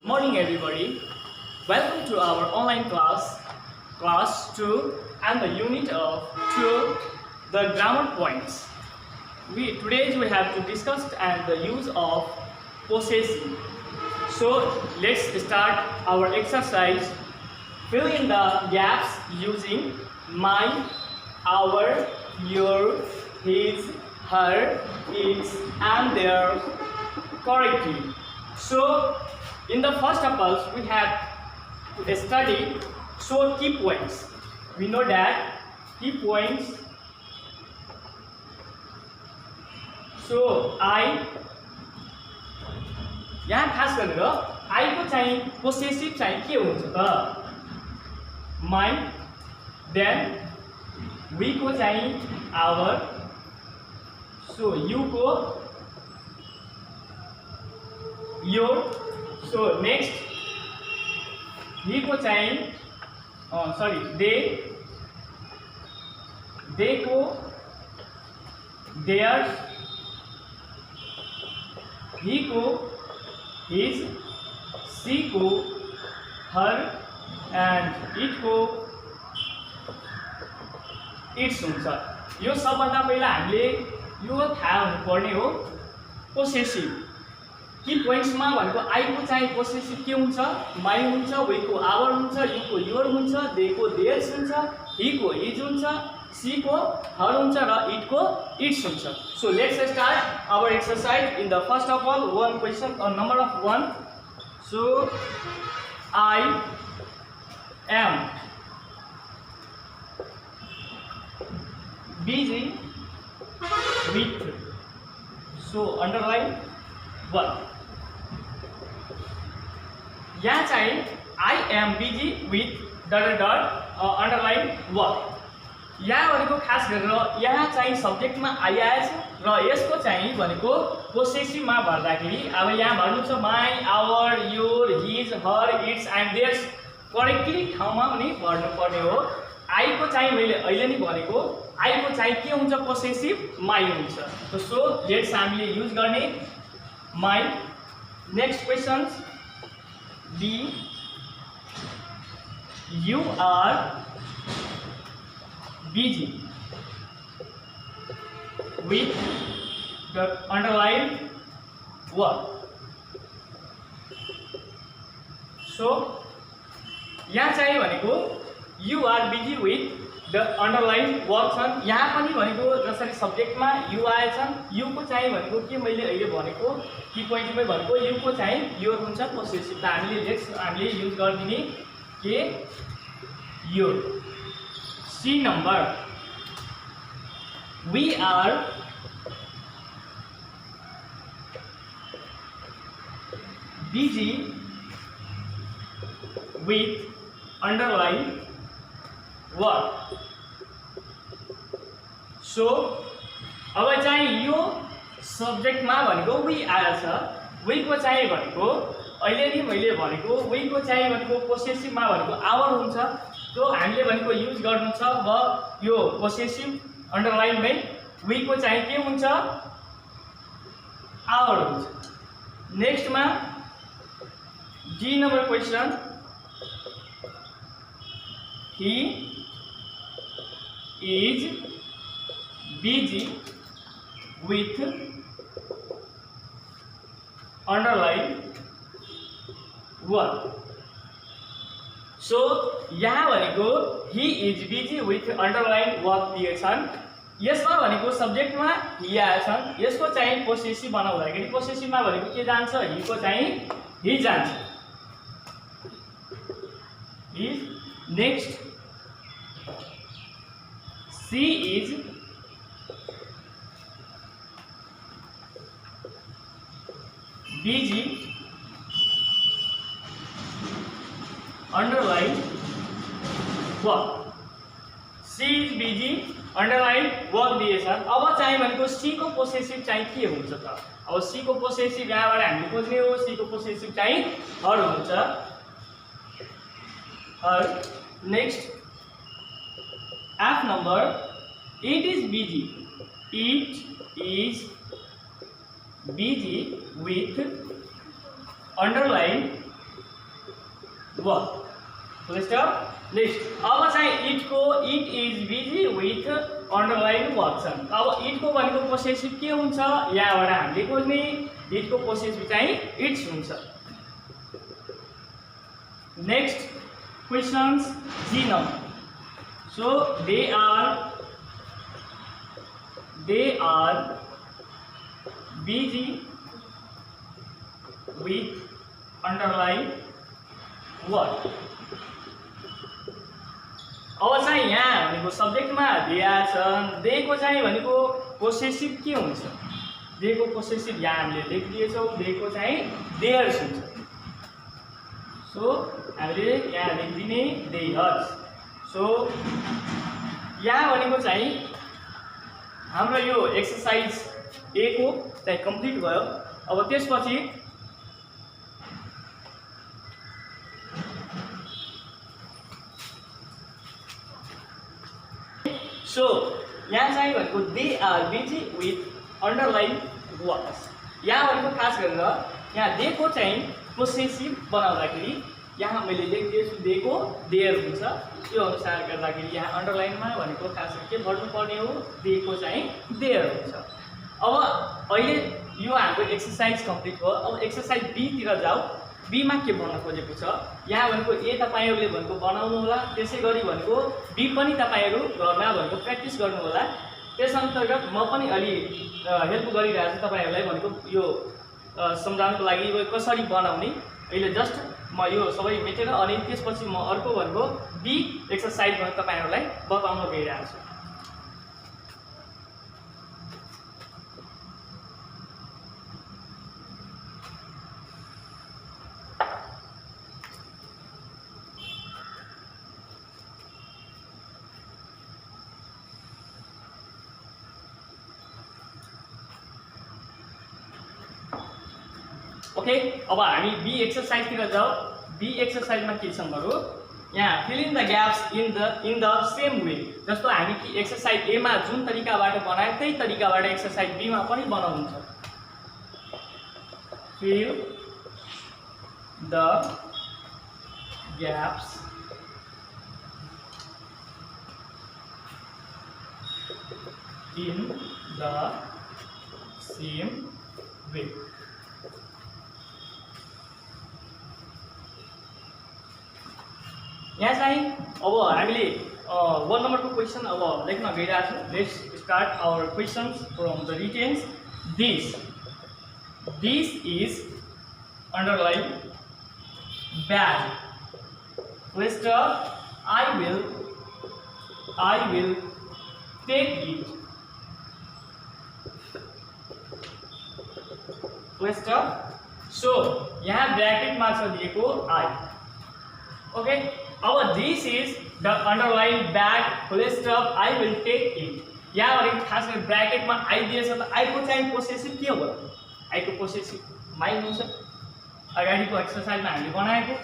Morning everybody. Welcome to our online class 2 and the unit of 2, the grammar points. Today we have to discuss and the use of possessive. So let's start our exercise. Fill in the gaps using my, our, your, his, her, its and their correctly. So in the first of all, we have to study key points. We know that key points. So I यहाँ खास गरेर I को चाहिँ पोसेसिभ चाहिँ के हुन्छ त my, then we को चाहिँ our, so you को your, so next he को चाहिँ they को theirs, he को his, she को her and it को its हुन्छ। यो सबभन्दा पहिला हामीले यो थाहा हुनुपर्ने हो पोसेसिभ की पोइन्ट्समा भनेको आई को चाहिँ पोसेसिभ के हुन्छ, माई हुन्छ, वी को आवर हुन्छ, यू को योर हुन्छ, दे को देयर्स हुन्छ, ही को हिज हुन्छ, सी को हर हुन्छ र इट को इट्स हुन्छ। So let's start our exercise in the first of all one question number of 1. So I am busy with, so underline 1. यहाँ चाहिँ I am busy with underline 1. यहाँ भनेको खास गरेर यहाँ चाहिँ सब्जेक्टमा आई आएछ र यसको चाहिँ भनेको पोसेसिभमा भर्दाखेरि अब यहाँ भन्नु छ my, our, your, his, her, its and theirs correctly ठाउँमा पनि भर्नुपर्ने हो। आई को चाहिँ मैले अहिले नै भनेको आई को चाहिँ के हुन्छ पोसेसिभ माई हुन्छ। सो लेट्स हामीले युज गर्ने my. Next question B you are busy with the underline 1. So यहाँ चाहिँ भनेको you are busy with the underline work छन्। यहाँ पनि भनेको जसरी सब्जेक्टमा यू आएछन्, यू को चाहिँ भनेको के मैले अहिले भनेको की पोइन्टमै भनेको यू को चाहिँ योर हुन्छ पोसेसिभ। त हामीले युज गरिदिने के your. C number we are busy with underline work. So अब चाहिँ यो सब्जेक्टमा भनेको वी आएछ, वी को चाहिँ भनेको अहिले नि मैले भनेको वी को चाहिँ भनेको पोसेसिभमा भनेको आवर हुन्छ। तो हामीले भनेको युज गर्नु छ अब यो पोसेसिभ अन्डरलाइनमै वी को चाहिँ के हुन्छ आवर हुन्छ। नेक्स्टमा D number question he is busy with underline 1. So यहाँ भनेको he is busy with underline work दिएछन्। यसमा भनेको सब्जेक्टमा ही आएछन्, यसको चाहिँ पोसेसिभ बनाउँदाखेरि पोसेसिभमा भनेको के जान्छ ही को चाहिँ ही जान्छ। Next she is busy underline work. She is busy underline work दिएछन्। अब चाहिँ भनेको सी को पोसेसिभ चाहिँ के हुन्छ त, अब सी को पोसेसिभ यहाँबाट हामीले खोज्ने हो। सी को पोसेसिभ चाहिँ हर हुन्छ, her. Next F number it is busy, it is busy with underline work full stop. Next अब चाहिँ इटको it is busy with underline work छ। अब इटको भनेको पोसेसिभ के हुन्छ यहाँबाट हामीले खोज्ने इटको पोसेसिभ चाहिँ इट्स हुन्छ। Next questions G number. So they are busy with underline work. अब चाहिँ यहाँ भनेको सब्जेक्टमा दिया छन् देको चाहिँ भनेको पोसेसिभ के हुन्छ देको पोसेसिभ यहाँ हामीले लेखिदिएछौँ देको चाहिँ देयर्स हुन्छ। सो हामीले यहाँ लेखिदिने देयर्स। सो यहाँ भनेको चाहिँ हाम्रो यो एक्सरसाइज ए को चाहिँ कम्प्लिट भयो। अब त्यसपछि सो यहाँ चाहिँ भनेको they are busy with underline works. यहाँ भनेको खास गरेर यहाँ देको चाहिँ पोसेसिभ बनाउँदाखेरि यहाँ मैले लेखिदिएछु देको देयर हुन्छ। त्यो अनुसार गर्दाखेरि यहाँ अन्डरलाइनमा भनेको खास गरी के गर्नुपर्ने हो देको चाहिँ देयर हुन्छ। अब अहिले यो हाम्रो एक्सरसाइज कम्प्लिट भयो। अब एक्सरसाइज बी तिर जाऊ। बीमा के भन्न खोजेको छ यहाँ भनेको ए तपाईहरुले भनेको बनाउनु होला त्यसै गरी भनेको बी पनि तपाईहरु घरमा भनेको प्र्याक्टिस गर्नु होला। त्यस अन्तर्गत म पनि अलि हेल्प गरिरहेछु तपाईहरुलाई भनेको यो सम्झाउनको लागि कसरी बनाउने। अहिले जस्ट म यो सबै मेटेर अनि त्यसपछि म अर्को भनेको बी एक्सरसाइज भनेको तपाईहरुलाई बताउन गइरहेको छु। ओके अब हामी बी एक्सरसाइज तिर जाऊ। बी एक्सरसाइज में के छ भन्नु यहाँ fill in the gaps in the same way. जस्तो हामी कि एक्सरसाइज ए मा जुन तरिकाबाट बनाए त्यही तरिकाबाट एक्सरसाइज बी मा पनि बनाउनु छ। Fill the gaps in the same way. यहाँ चाहिँ अब हामीले 1 नंबर को क्वेश्चन अब लेख्न गइरहेको छौं। Let's start our questions from the written. This is underline bad question I will take it question. So यहाँ ब्रैकेट में छ दिएको आई। ओके अब this is the underline bad full stop I will take it. यहाँ भनेको खास गरी bracket में आई दिएछ त आई को चाहिँ पोसेसिभ के हो आई को पोसेसिभ माई हुन्छ। अगाडिको एक्सरसाइज में हामीले बनाएको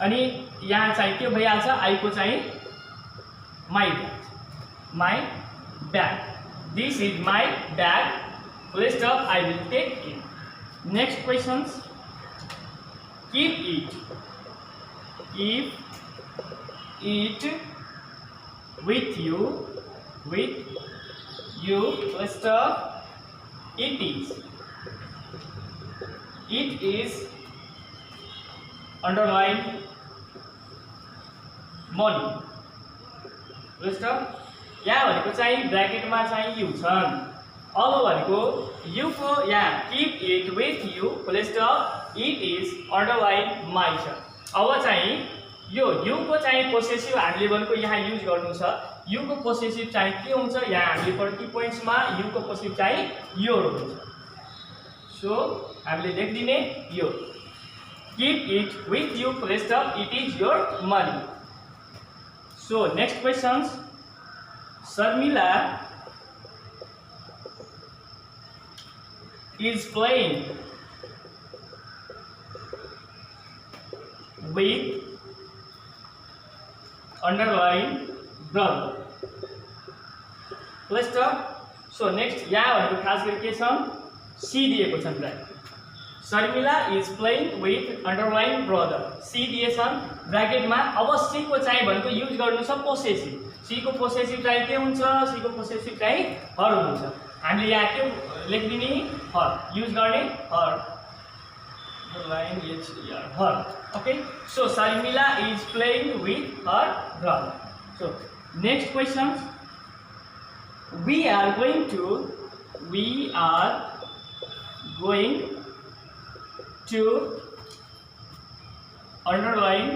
अनि यहाँ चाहिँ के भइहाल्छ आई को चाहिँ my bag. This is my bag full stop I will take it. Next questions keep it with you stop it is underline money stop। यहाँ भनेको चाहिँ ब्रैकेट में चाहिँ यू छन्। अब भनेको यू को यहाँ keep it with you full stop it is underline my छ। अब चाहिँ यो यू को चाहिँ पोसेसिभ हामीले भनेको यहाँ युज गर्नु छ। यू को पोसेसिभ चाहिँ के हुन्छ यहाँ हामीले 40 पोइन्ट्स में यू को पोसेसिभ चाहिँ योर हुन्छ। सो हामीले लेखिदिने यो keep it with you full stop it is your money. So next questions Sharmila is playing with underline brother plus stop। so next यहाँ भनेको खास गरी के छ सी दिएको छ। Sharmila is playing with underline brother. She दिएछन् ब्राकेटमा। अब सी को चाहिँ भनेको युज गर्नु छ पोसेसिभ। सी को पोसेसिभ चाहिँ के हुन्छ? सी को पोसेसिभ चाहिँ हर हुन्छ। हामीले यहाँ के लेखिदिने? हर युज गर्ने हर। Line is her. Okay, so Sharmila is playing with her brother. So next question, we are going to underline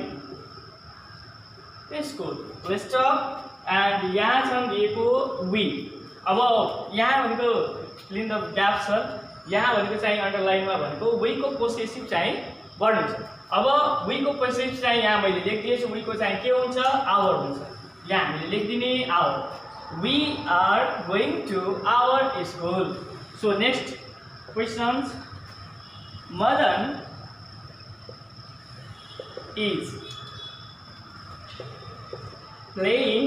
the school. Let's stop. And यहाँ छन् दिएको we. अब यहाँ भनेको fill in the gaps छ। यहाँ भनेको चाहिँ अन्डरलाइनमा भनेको वी को पोसेसिभ चाहिँ गर्नु छ। अब वी को पोसेसिभ चाहिँ यहाँ मैले लेखिदिएछु। वी को चाहिँ के हुन्छ? आवर हुन्छ। यहाँ हामीले लेखिदिने our. We are going to our school. So next questions, Madan is playing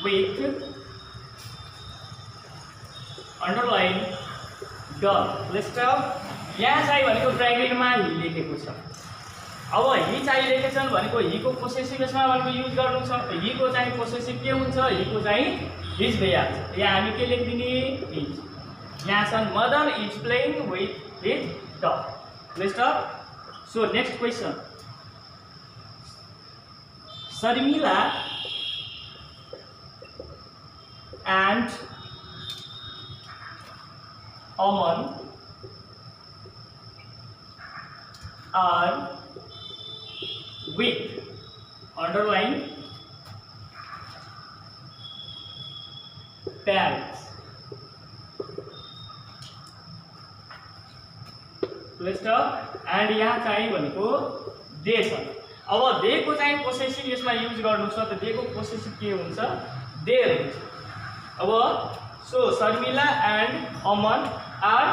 with underline dog. Let's stop. यहाँ चाहिँ भनेको ब्राकेटमा हि लेखेको छ। अब हि चाहिँ लेखेछन् भनेको हि को पोसेसिभ यसमा भनेको युज गर्नु छ। हि को चाहिँ पोसेसिभ के हुन्छ? हि को चाहिँ हिज भइहाल्छ। यहाँ हामी के लेखिदिने? हिज। यहाँ छन् Madan is playing with his dog. Let's stop. So next question, Sharmila and Aman are with underline parents. Let's stop. And यहाँ चाहिँ भनेको दे छ। अब दे को चाहिँ पोसेसिभ यसमा युज गर्नु छ त दे को पोसेसिभ के हुन्छ? दे हुन्छ। अब so Sharmila and Aman are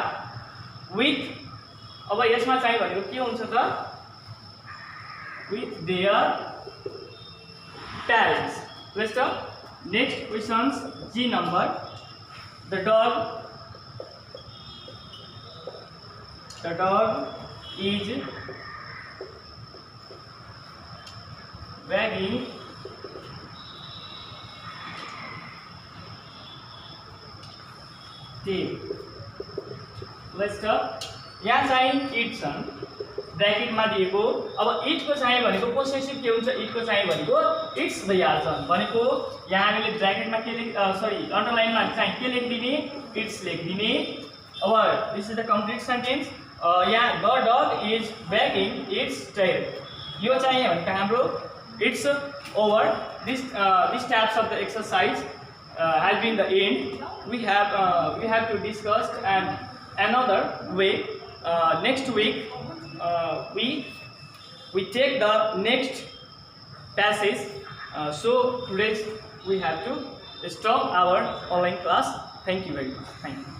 with, अब यसमा चाहिँ भनेको के हुन्छ त? With their parents. Let's stop. Next questions, G number, the dog is wagging tail. Let's stop. यहाँ चाहिँ इट छन् ब्राकेटमा दिएको। अब इट को चाहिँ भनेको पोसेसिभ के हुन्छ? इट को चाहिँ भनेको इट्स भइहाल्छ। भनेको यहाँ हामीले ब्राकेटमा के अन्डरलाइनमा चाहिँ के लेखिदिने? इट्स लेखिदिने। अब this is the complete sentence. यहाँ the dog is wagging its tail. यो चाहिँ भनेको हाम्रो it's over. This types of the exercise has been the end. We have to discuss and another way. Next week we take the next passage. So today we have to stop our online class. Thank you very much. Thank you.